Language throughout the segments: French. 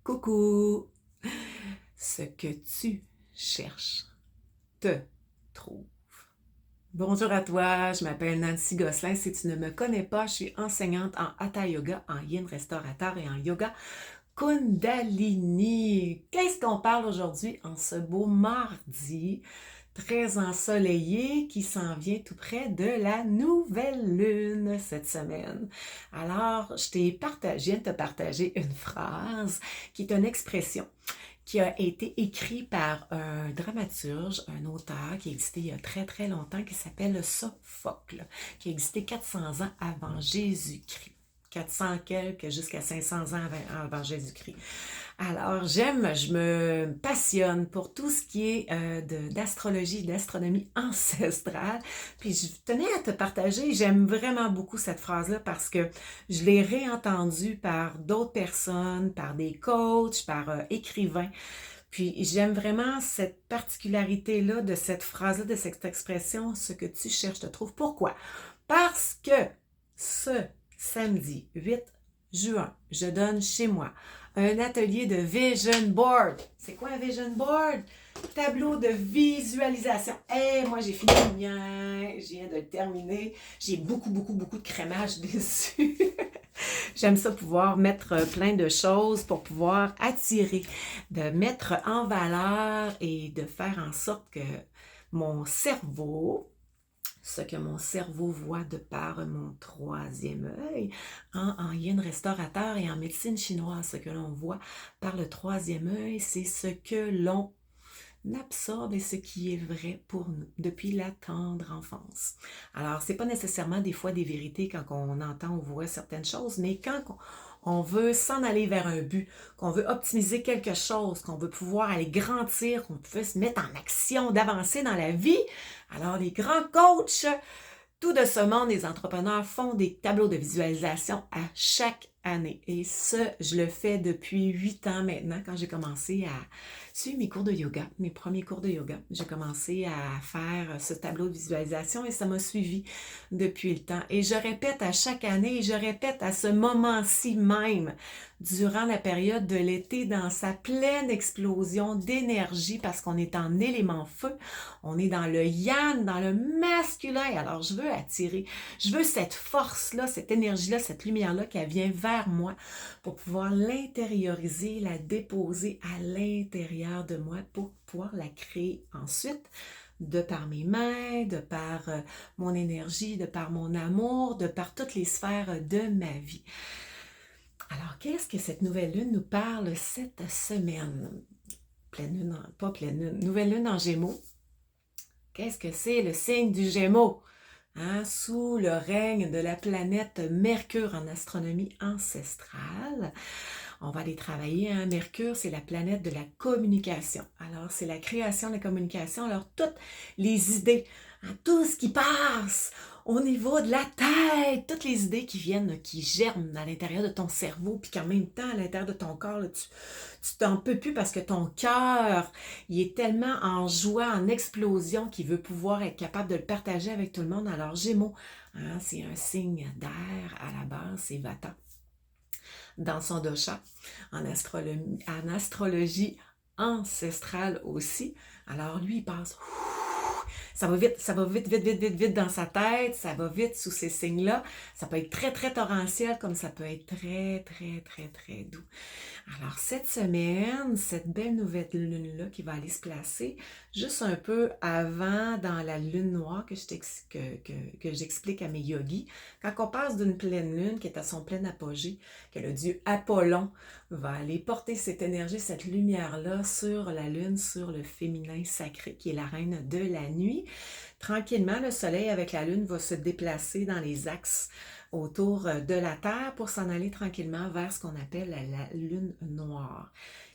Coucou! Ce que tu cherches te trouve. Bonjour à toi, je m'appelle Nancy Gosselin. Si tu ne me connais pas, je suis enseignante en Hatha Yoga, en Yin Restaurateur et en Yoga Kundalini. Qu'est-ce qu'on parle aujourd'hui en ce beau mardi très ensoleillé qui s'en vient tout près de la nouvelle lune cette semaine? Alors, je viens de te partager une phrase qui est une expression qui a été écrit par un dramaturge, un auteur qui a existé il y a très très longtemps, qui s'appelle Sophocle, qui a existé 400 ans avant Jésus-Christ. 400 quelques jusqu'à 500 ans avant Jésus-Christ. Alors, je me passionne pour tout ce qui est d'astrologie, d'astronomie ancestrale. Puis, je tenais à te partager, j'aime vraiment beaucoup cette phrase-là parce que je l'ai réentendue par d'autres personnes, par des coachs, par écrivains. Puis, j'aime vraiment cette particularité-là de cette phrase-là, de cette expression, ce que tu cherches te trouve. Pourquoi? Parce que ce samedi 8 juin, je donne chez moi un atelier de vision board. C'est quoi un vision board? Tableau de visualisation. Moi j'ai fini le mien, je viens de le terminer. J'ai beaucoup de crémage dessus. J'aime ça pouvoir mettre plein de choses pour pouvoir attirer, de mettre en valeur et de faire en sorte que mon cerveau, ce que mon cerveau voit de par mon troisième œil, en yin restaurateur et en médecine chinoise, ce que l'on voit par le troisième œil, c'est ce que l'on absorbe et ce qui est vrai pour nous depuis la tendre enfance. Alors, c'est pas nécessairement des fois des vérités quand on entend ou voit certaines choses, mais quand on veut s'en aller vers un but, qu'on veut optimiser quelque chose, qu'on veut pouvoir aller grandir, qu'on peut se mettre en action, d'avancer dans la vie. Alors, les grands coachs, tout de ce monde, les entrepreneurs font des tableaux de visualisation à chaque année. Et ça, je le fais depuis 8 ans maintenant, quand j'ai commencé à suivre mes cours de yoga, mes premiers cours de yoga. J'ai commencé à faire ce tableau de visualisation et ça m'a suivi depuis le temps. Et je répète à chaque année, et je répète à ce moment-ci même, durant la période de l'été, dans sa pleine explosion d'énergie, parce qu'on est en élément feu, on est dans le yang, dans le masculin. Alors, je veux attirer, je veux cette force-là, cette énergie-là, cette lumière-là qui vient vers moi pour pouvoir l'intérioriser, la déposer à l'intérieur de moi pour pouvoir la créer ensuite de par mes mains, de par mon énergie, de par mon amour, de par toutes les sphères de ma vie. Alors, qu'est-ce que cette nouvelle lune nous parle cette semaine? Nouvelle lune en Gémeaux. Qu'est-ce que c'est le signe du Gémeaux? Sous le règne de la planète Mercure en astronomie ancestrale. On va aller travailler. Mercure, c'est la planète de la communication. Alors, c'est la création de la communication. Alors, toutes les idées, tout ce qui passe au niveau de la tête, toutes les idées qui viennent, qui germent à l'intérieur de ton cerveau, puis qu'en même temps, à l'intérieur de ton corps, là, tu t'en peux plus parce que ton cœur, il est tellement en joie, en explosion, qu'il veut pouvoir être capable de le partager avec tout le monde. Alors, Gémeaux, c'est un signe d'air à la base, c'est Vata. Dans son dosha, en astrologie ancestrale aussi. Alors, lui, il passe... Ça va vite dans sa tête, ça va vite sous ces signes-là. Ça peut être très, très torrentiel, comme ça peut être très, très, très, très doux. Alors, cette semaine, cette belle nouvelle lune-là qui va aller se placer juste un peu avant dans la lune noire que j'explique à mes yogis. Quand on passe d'une pleine lune qui est à son plein apogée, que le dieu Apollon va aller porter cette énergie, cette lumière-là sur la lune, sur le féminin sacré qui est la reine de la nuit. Tranquillement, le soleil avec la lune va se déplacer dans les axes autour de la Terre pour s'en aller tranquillement vers ce qu'on appelle la lune noire,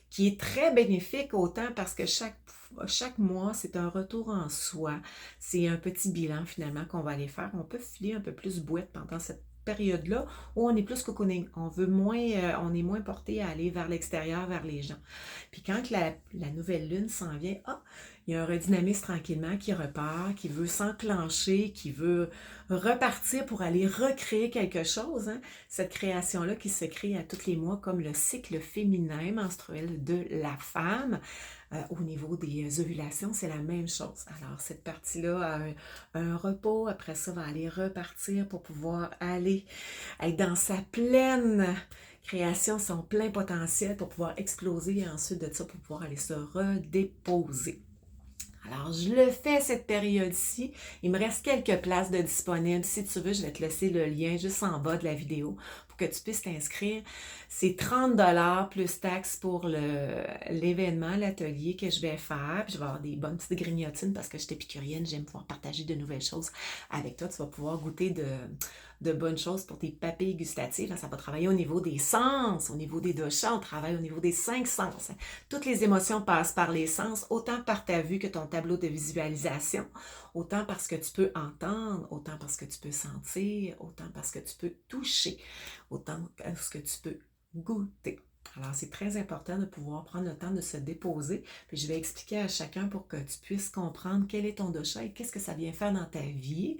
qui est très bénéfique autant parce que chaque mois, c'est un retour en soi. C'est un petit bilan finalement qu'on va aller faire. On peut filer un peu plus bouette pendant cette période-là où on est plus cocooning. On est moins porté à aller vers l'extérieur, vers les gens. Puis quand la nouvelle lune s'en vient, Il y a un redynamisme tranquillement qui repart, qui veut s'enclencher, qui veut repartir pour aller recréer quelque chose, hein. Cette création-là qui se crée à tous les mois comme le cycle féminin menstruel de la femme. Au niveau des ovulations, c'est la même chose. Alors, cette partie-là a un repos, après ça, va aller repartir pour pouvoir aller être dans sa pleine création, son plein potentiel pour pouvoir exploser et ensuite de ça, pour pouvoir aller se redéposer. Alors, je le fais cette période-ci. Il me reste quelques places de disponibles. Si tu veux, je vais te laisser le lien juste en bas de la vidéo pour que tu puisses t'inscrire. C'est 30$ plus taxes pour l'événement, l'atelier que je vais faire. Puis je vais avoir des bonnes petites grignotines parce que je suis épicurienne. J'aime pouvoir partager de nouvelles choses avec toi. Tu vas pouvoir goûter de bonnes choses pour tes papilles gustatives. Ça va travailler au niveau des sens, au niveau des doshas, on travaille au niveau des 5 sens. Toutes les émotions passent par les sens, autant par ta vue que ton tableau de visualisation, autant parce que tu peux entendre, autant parce que tu peux sentir, autant parce que tu peux toucher, autant parce que tu peux goûter. Alors, c'est très important de pouvoir prendre le temps de se déposer. Puis je vais expliquer à chacun pour que tu puisses comprendre quel est ton dosha et qu'est-ce que ça vient faire dans ta vie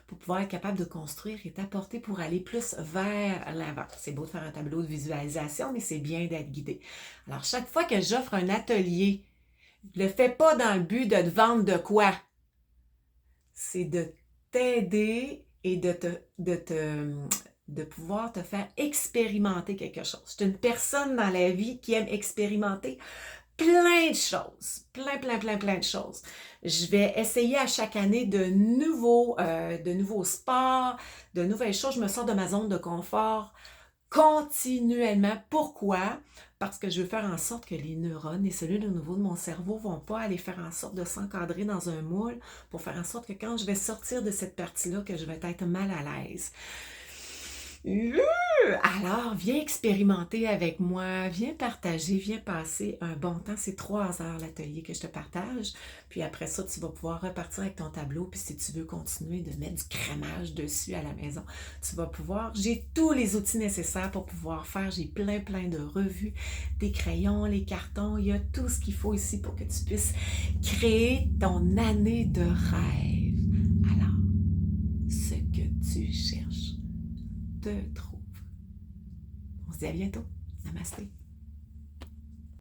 pour pouvoir être capable de construire et t'apporter pour aller plus vers l'avant. C'est beau de faire un tableau de visualisation, mais c'est bien d'être guidé. Alors, chaque fois que j'offre un atelier, je ne le fais pas dans le but de te vendre de quoi. C'est de t'aider et de pouvoir te faire expérimenter quelque chose. Je suis une personne dans la vie qui aime expérimenter plein de choses, plein de choses. Je vais essayer à chaque année de nouveaux sports, de nouvelles choses. Je me sors de ma zone de confort continuellement. Pourquoi? Parce que je veux faire en sorte que les neurones, les cellules au niveau de mon cerveau ne vont pas aller faire en sorte de s'encadrer dans un moule pour faire en sorte que quand je vais sortir de cette partie-là, que je vais être mal à l'aise. Alors, viens expérimenter avec moi, viens partager, viens passer un bon temps. C'est 3 heures l'atelier que je te partage. Puis après ça, tu vas pouvoir repartir avec ton tableau. Puis si tu veux continuer de mettre du crémage dessus à la maison, tu vas pouvoir. J'ai tous les outils nécessaires pour pouvoir faire. J'ai plein de revues, des crayons, les cartons. Il y a tout ce qu'il faut ici pour que tu puisses créer ton année de rêve. Alors, ce que tu cherches te trouve. On se dit à bientôt. Namasté.